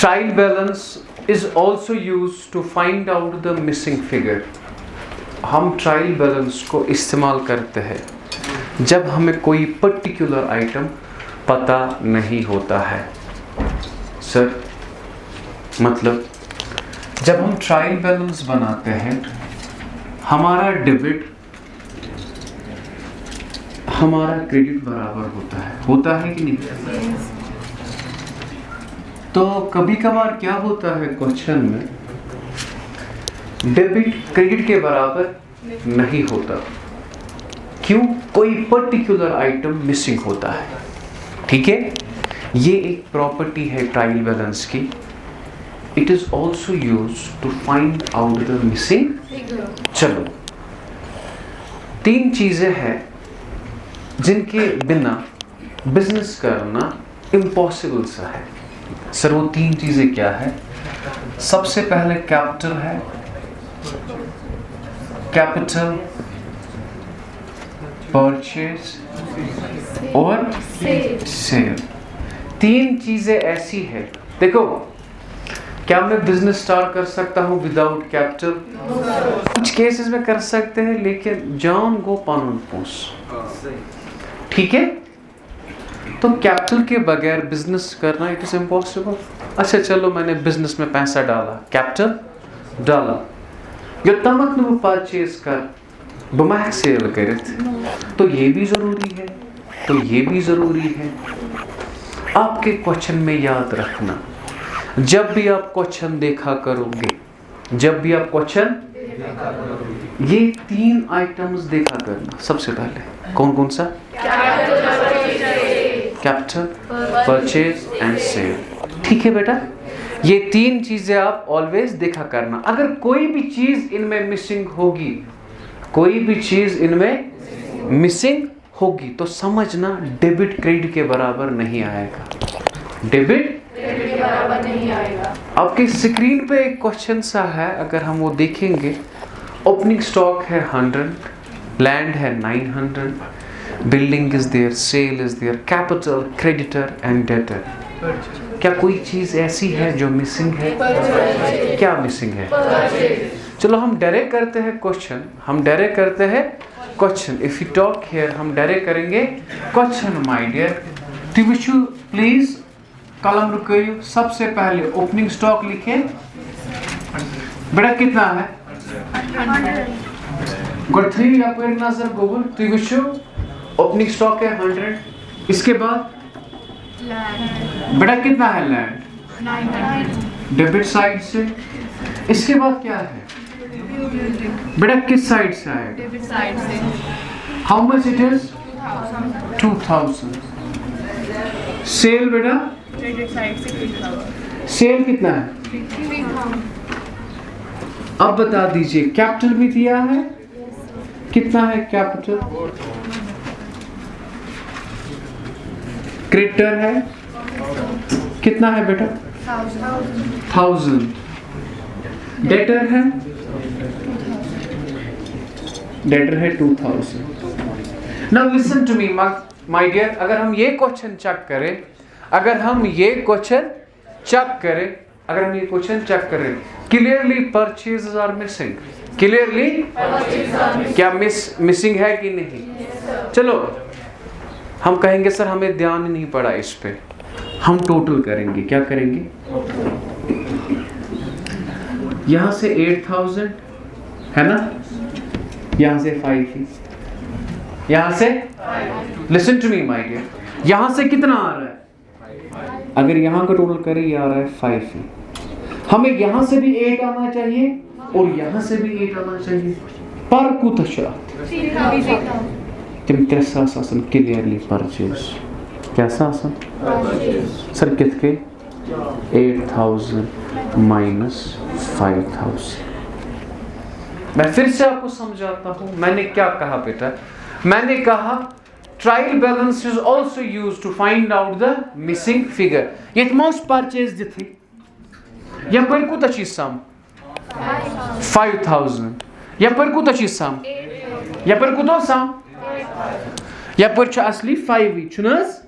Trial balance is also used to find out the missing figure. हम trial balance को इस्तेमाल करते हैं जब हमें कोई पर्टिकुलर आइटम पता नहीं होता है। सर मतलब जब हम ट्रायल बैलेंस बनाते हैं हमारा डेबिट हमारा क्रेडिट बराबर होता है कि नहीं? तो कभी कभार क्या होता है क्वेश्चन में डेबिट क्रेडिट के बराबर नहीं होता। क्यों? कोई पर्टिकुलर आइटम मिसिंग होता है। ठीक है, ये एक प्रॉपर्टी है ट्रायल बैलेंस की। It is also used to find out the missing. चलो, 3 चीजें हैं जिनके बिना बिजनेस करना इम्पॉसिबल सा है। सर वो 3 चीजें क्या है? सबसे पहले कैपिटल है, कैपिटल, परचेज और सेल। 3 चीजें ऐसी है। देखो, क्या मैं बिजनेस स्टार्ट कर सकता हूं विदाउट कैपिटल? कुछ केसेस में कर सकते हैं, लेकिन जान गो पानुन पोस। ठीक है, तो कैपिटल के बगैर बिजनेस करना इट इज इम्पॉसिबल। अच्छा चलो, मैंने बिजनेस में पैसा डाला, कैपिटल डाला, यो तमक न परचेज कर बमह सेल करित, तो ये भी जरूरी है, तो ये भी जरूरी है। आपके क्वेश्चन में याद रखना, जब भी आप क्वेश्चन देखा करोगे, जब भी आप क्वेश्चन ये 3 आइटम्स देखा करना। सबसे पहले कौन कौन सा? Capital, purchase and sale. ठीक है बेटा, ये 3 चीजें आप ऑलवेज देखा करना। अगर कोई भी चीज इनमें मिसिंग होगी, कोई भी चीज इनमें मिसिंग होगी, तो समझना डेबिट क्रेडिट के बराबर नहीं आएगा। डेबिट के बराबर नहीं आएगा। आपके स्क्रीन पे एक क्वेश्चन सा है, अगर हम वो देखेंगे, ओपनिंग स्टॉक है 100, लैंड है 900, building is there, sale is there, capital, creditor and debtor. क्या कोई चीज ऐसी है जो मिसिंग है? क्या मिसिंग है? चलो हम डायरेक्ट करते हैं क्वेश्चन, हम डायरेक्ट करते हैं question. If you talk here, हम डायरेक्ट करेंगे क्वेश्चन माय डियर। टिविशु प्लीज कलम रुकिए। सबसे पहले ओपनिंग स्टॉक लिखे। बेटा कितना है? 100। 3 या कोई नजर गोबर टिविशु ओपनिंग स्टॉक है 100। इसके बाद बेटा कितना है? लैंड 900 डेबिट साइड से। इसके बाद क्या है बेटा? किस साइड से आएगा? डेबिट साइड से। How much it is? 2000। Sale बेटा? क्रेडिट साइड से 3000। सेल कितना है? 3000। अब बता दीजिए, कैपिटल भी दिया है। कितना है कैपिटल? क्रेडिटर है कितना है बेटा? 1000। डेटर है? डेटर है 2000। Now listen to me my dear, अगर हम ये क्वेश्चन चेक करें, अगर हम ये क्वेश्चन चेक करें, clearly purchases are missing. Clearly क्या मिसिंग है कि नहीं? चलो हम कहेंगे सर हमें ध्यान ही नहीं पड़ा इस पे। हम टोटल करेंगे। क्या करेंगे? यहां से 8000 है ना, यहां से 5 ही, यहां से listen to me my dear, यहां से कितना आ रहा है? अगर यहां का टोटल करें, ये आ रहा है 5 ही। हमें यहां से भी 8 आना चाहिए और यहां से भी 8 आना चाहिए। पर तिम 3 क्लियरली परचेज। कैसा आसन सर? कितके? 8000 माइनस 5000। मैं फिर से आपको समझाता हूं, मैंने क्या कहा बेटा? मैंने कहा trial balance is also used to find out the missing figure. ये मोस्ट परचेज दिथी यपर कोता चीज सम 5000, यपर कोता चीज सम, यपर कोता सम, यपर छ असली 5 ही छुनस,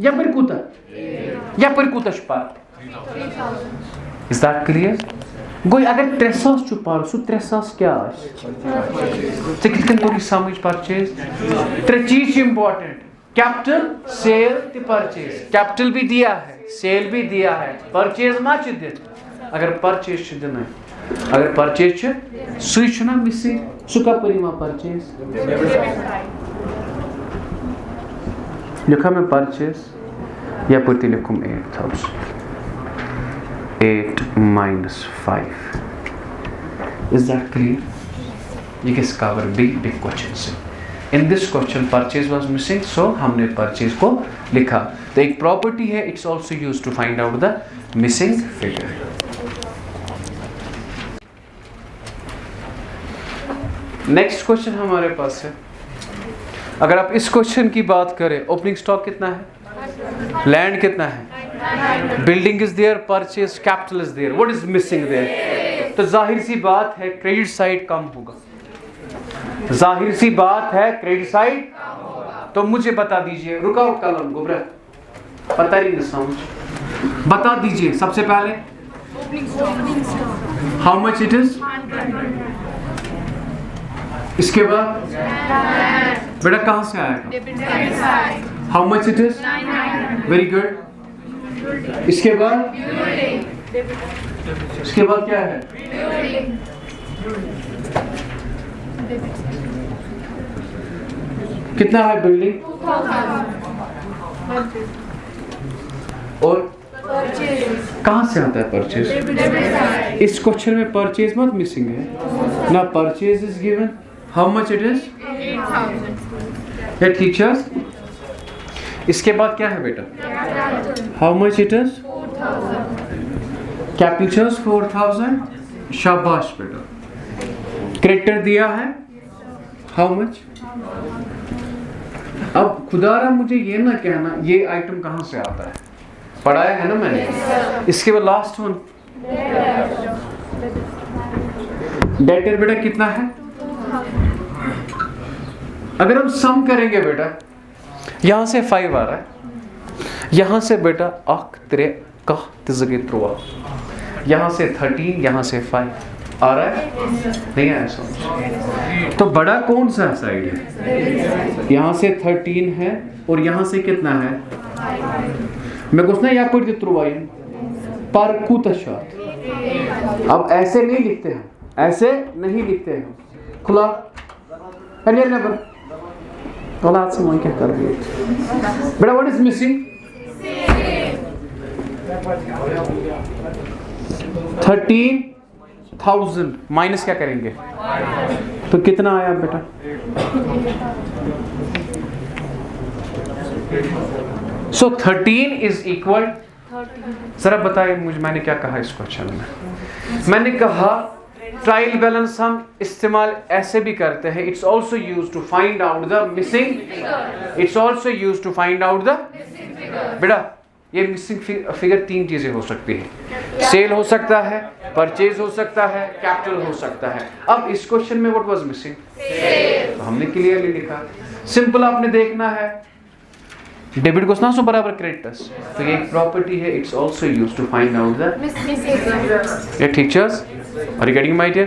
यपर कोता, यपर कोता छ पर Is that clear? Goi agar 300 chu par su 300 kya ash tikit kan tori samajh purchase tre cheez important capital sale te purchase capital bhi diya hai sale bhi diya hai purchase ma ch dit agar purchase ch dina agar purchase ch sui chuna missing su ka parima purchase likha main purchase ya purti likhum 8000 8 minus 5. Is that clear? You guys cover big questions. In this question purchase was missing, so हमने purchase को लिखा. तो एक property है, it's also used to find out the missing figure. Next question हमारे पास है. अगर आप इस question की बात करें, opening stock कितना है? Land कितना है? Building is there, purchase capital is there, what is missing there? तो जाहिर सी बात है क्रेडिट साइड कम होगा. जाहिर सी बात है क्रेडिट साइड. तो मुझे बता दीजिए, रुकाओ कलम गुबरा, पता ही नहीं समझ, बता दीजिए सबसे पहले हाउ मच इट इज. इसके बाद बेटा कहां से आएगा? How much it is? Very good. इसके बाद क्या है? कितना है बिल्डिंग? और कहां से आता है परचेज? इस क्वेश्चन में परचेज मत मिसिंग है ना. Purchase is given. How much it is? 8,000. Teachers इसके बाद क्या है बेटा? How much it is? 4,000. Capitals 4,000. शाबाश बेटा. क्रेडिटर दिया है हाउ मच? अब खुदारा मुझे ये ना कहना ये आइटम कहां से आता है, पढ़ाया है ना मैंने. इसके बाद लास्ट वन डेटर बेटा कितना है? अगर हम सम करेंगे बेटा, यहां से 5 आ रहा है, यहां से बेटा 8 3 कह तिजगे 3, यहां से 13, यहां से 5 आ रहा है, नहीं आया समझ? तो बड़ा कौन सा साइड है? यहां से 13 है और यहां से कितना है? मैं कुछ ना यहाँ पर पर कुतशात. अब ऐसे नहीं लिखते हैं, ऐसे नहीं लिखते हैं. खुला नंबर से मैं क्या कर दिया बेटा? What is missing? 13,000 माइनस क्या करेंगे? तो कितना आया बेटा? सो 13 इज इक्वल. जरा बताइए मुझे, मैंने क्या कहा इस क्वेश्चन में? मैंने कहा ट्रायल बैलेंस हम इस्तेमाल ऐसे भी करते हैं. It's also use to find out the missing. It's also use to find out the बेटा. ये मिसिंग फिगर 3 चीजें हो सकती है. सेल हो सकता है, परचेज हो सकता है, कैपिटल हो सकता है. अब इस क्वेश्चन में व्हाट वाज मिसिंग? तो हमने क्लियरली लिखा. सिंपल आपने देखना है डेबिट को ना सो बराबर क्रेडिटर्स. तो ये एक प्रॉपर्टी है. It's also use to find out the teachers. Are you getting my idea?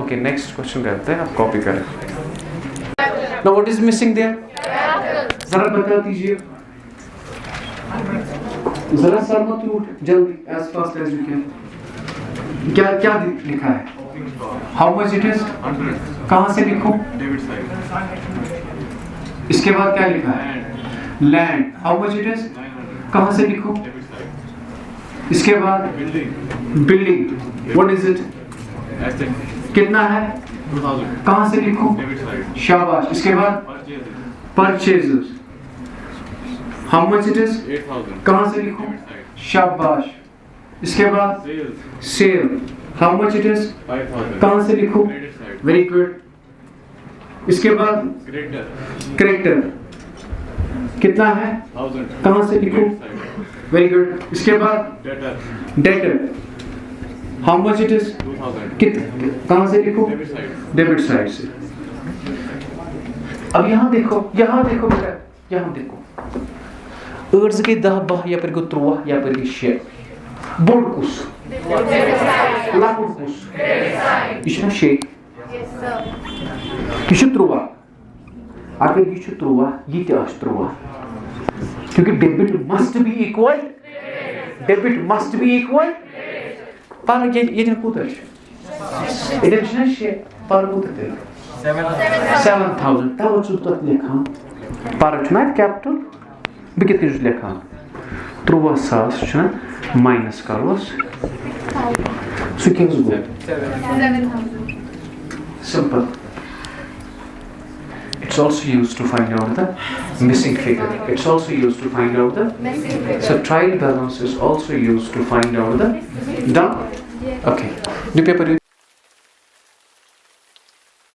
Okay, next question करते हैं. आप कॉपी करें. Now what is missing there? जरा बता दीजिए. जरा सर मत उठ, जल्दी, as fast as you can. क्या क्या लिखा है? How much it is? 100. कहाँ से लिखूं? Debit side. इसके बाद क्या लिखा है? Land. How much it is? 900. कहाँ से लिखूं? Debit side. इसके बाद Building. What is it? कितना है? 2000. कहाँ से लिखूं? शाबाश. इसके बाद purchases. How much it is? 8000. कहाँ से लिखूं? शाबाश. इसके बाद sale. How much it is? 5000. कहाँ से लिखूं? Very good. इसके बाद क्रेडिटर कितना है? 1000. कहाँ से लिखूं? Very good. इसके बाद debtor. How much it is? 2000. कहां से लिखो? डेबिट साइड से. अब यहां देखो बेटा, यहां देखो. अर्ज के 10 12 या पर 3 या पर 6. बोड़ कुस लाकुड़ कुस ये छना शे ये छ 13 अगर ये छ 13 ये ते आस 13 क्योंकि डेबिट मस्ट बी इक्वल पर ये कूत ये शे पर कूत 7,000 तब तक लिखान पर कैपिटल बह कित लिखान 13,000 माइनस करोस सह क्या गो simple it's also used to find out the missing figure. It's also used to find out the missing figure. So trial balance is also used to find out the done. Okay. Do paper